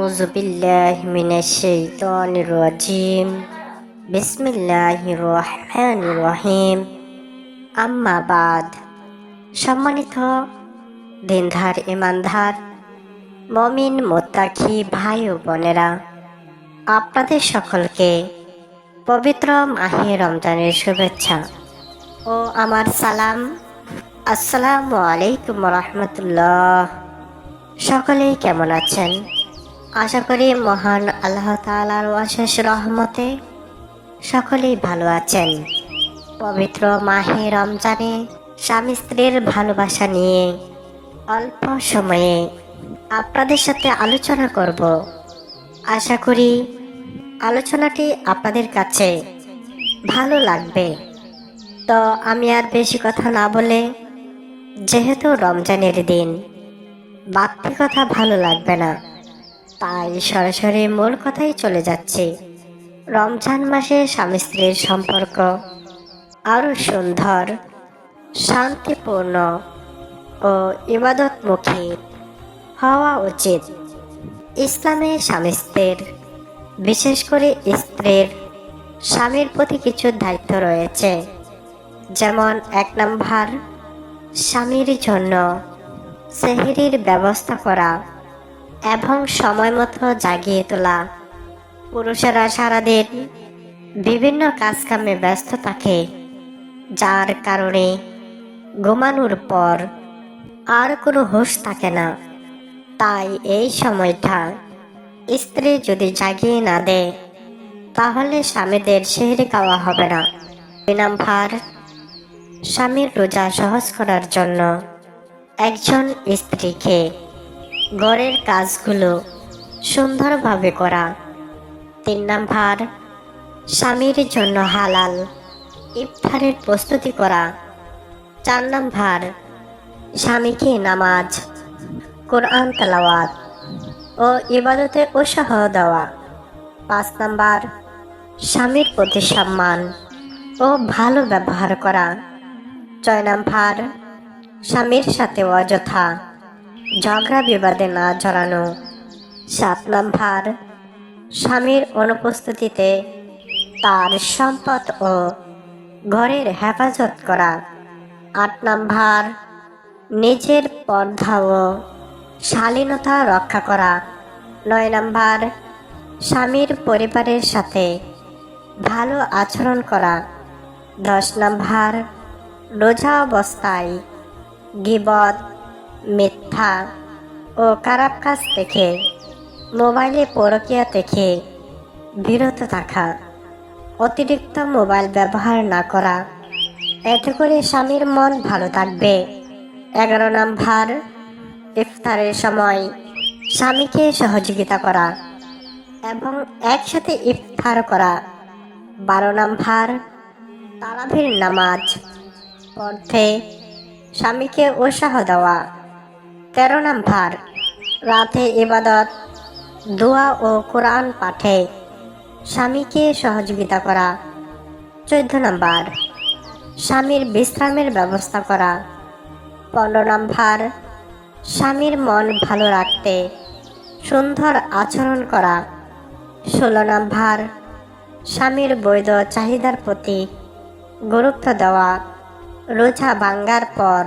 أعوذ بالله من الشيطان الرجيم بسم الله الرحمن الرحيم আম্মা বাদ। সম্মানিত দিনধার ইমানদার মমিন মোত্তাকি ভাই ও বোনেরা, আপনাদের সকলকে পবিত্র মাহে রমজানের শুভেচ্ছা ও আমার সালাম। আসসালামু আলাইকুম রহমতুল্লাহ। সকলেই কেমন আছেন? আশা করি মহান আল্লাহ তাআলার অশেষ রহমতে সকলেই ভালো আছেন। পবিত্র মাহে রমজানে স্বামী স্ত্রীর ভালোবাসা নিয়ে অল্প সময়ে আপনাদের সাথে আলোচনা করব। আশা করি আলোচনাটি আপনাদের কাছে ভালো লাগবে। তো আমি আর বেশি কথা না বলে, যেহেতু রমজানের দিন, বাড়তি কথা ভালো লাগবে না, তাই সরাসরি মূল কথাই চলে যাচ্ছে। রমজান মাসে স্বামী স্ত্রীর সম্পর্ক আরও সুন্দর, শান্তিপূর্ণ ও ইবাদতমুখী হওয়া উচিত। ইসলামে স্বামী স্ত্রীর, বিশেষ করে স্ত্রীর স্বামীর প্রতি কিছু দায়িত্ব রয়েছে। যেমন 1 নম্বর, স্বামীর জন্য সেহরির ব্যবস্থা করা এবং সময় মতো জাগিয়ে তোলা। পুরুষেরা সারাদিন বিভিন্ন কাজকামে ব্যস্ত থাকে, যার কারণে ঘুমানোর পর আর কোনো হুঁশ থাকে না। তাই এই সময়টা স্ত্রী যদি জাগিয়ে না দেয়, তাহলে স্বামীদের সেহরি খাওয়া হবে না। 2 নম্বর, স্বামীর রোজা সহজ করার জন্য একজন স্ত্রীকে ঘরের কাজগুলো সুন্দরভাবে করা। 3 নম্বর, স্বামীর জন্য হালাল ইফতারের প্রস্তুতি করা। 4 নম্বর, স্বামীকে নামাজ, কোরআন তেলাওয়াত ও ইবাদতে উৎসাহ দেওয়া। 5 নম্বর, স্বামীর প্রতি সম্মান ও ভালো ব্যবহার করা। 6 নম্বর, স্বামীর সাথে অযথা ঝগড়া বিবাদে না জড়ানো। 7 নম্বর, স্বামীর অনুপস্থিতিতে তার সম্পদ ও ঘরের হেফাজত করা। 8 নম্বর, নিজের পর্দা ও শালীনতা রক্ষা করা। 9 নম্বর, স্বামীর পরিবারের সাথে ভালো আচরণ করা। 10 নম্বর, রোজা অবস্থায় গীবত, মিথ্যা ও খারাপ কাজ থেকে, মোবাইলে পরকীয়া থেকে বিরত থাকা। অতিরিক্ত মোবাইল ব্যবহার না করা, এতে করে স্বামীর মন ভালো থাকবে। 11 নম্বর, ইফতারের সময় স্বামীকে সহযোগিতা করা এবং একসাথে ইফতার করা। 12 নম্বর, তারাবির নামাজ পড়তে স্বামীকে উৎসাহ দেওয়া। 13 নম্বর, রাতে ইবাদত, দোয়া ও কোরআন পাঠে স্বামীকে সহযোগিতা করা। 14 নম্বর, স্বামীর বিশ্রামের ব্যবস্থা করা। 15 নম্বর, স্বামীর মন ভালো রাখতে সুন্দর আচরণ করা। 16 নম্বর, স্বামীর বৈধ চাহিদার প্রতি গুরুত্ব দেওয়া। রোজা ভাঙ্গার পর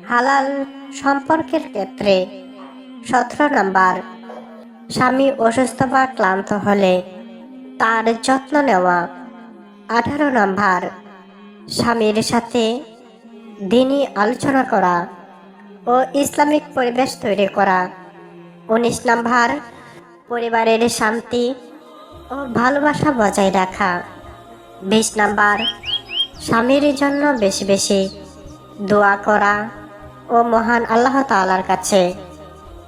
হালাল সম্পর্কের ক্ষেত্রে। 17 নম্বর, স্বামী অসুস্থ বা ক্লান্ত হলে তার যত্ন নেওয়া। 18 নম্বর, স্বামীর সাথে দিনী আলোচনা করা ও ইসলামিক পরিবেশ তৈরি করা। 19 নম্বর, পরিবারের শান্তি ও ভালোবাসা বজায় রাখা। 20 নম্বর, স্বামীর জন্য বেশি বেশি দোয়া করা ও মহান আল্লাহ তাআলার কাছে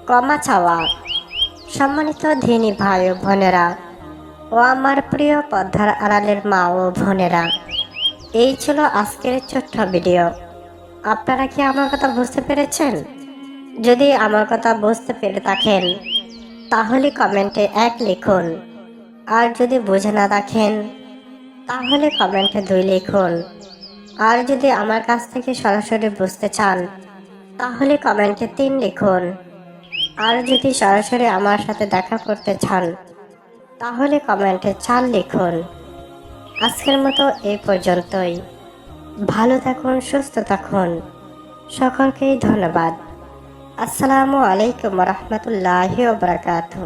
ক্ষমা চাওয়া। সম্মানিত দিনী ভাই ও বোনেরা ও আমার প্রিয় পর্দার আড়ালের মা ও বোনেরা, এই ছিল আজকের ছোট্ট ভিডিও। আপনারা কি আমার কথা বুঝতে পেরেছেন? যদি আমার কথা বুঝতে পেরে থাকেন, তাহলে কমেন্টে 1 লিখুন। আর যদি বুঝে না থাকেন, তাহলে কমেন্টে 2 লিখুন। আর যদি আমার কাছ থেকে সরাসরি বুঝতে চান, তাহলে কমেন্টে 3 লিখুন। আর যদি সরাসরি আমার সাথে দেখা করতে চান তাহলে কমেন্টে 4 লিখুন। আজকের মতো এই পর্যন্তই। ভালো থাকুন, সুস্থ থাকুন। সকলকেই ধন্যবাদ। আসসালামু আলাইকুম রহমতুল্লাহি ওয়া বারাকাতুহু।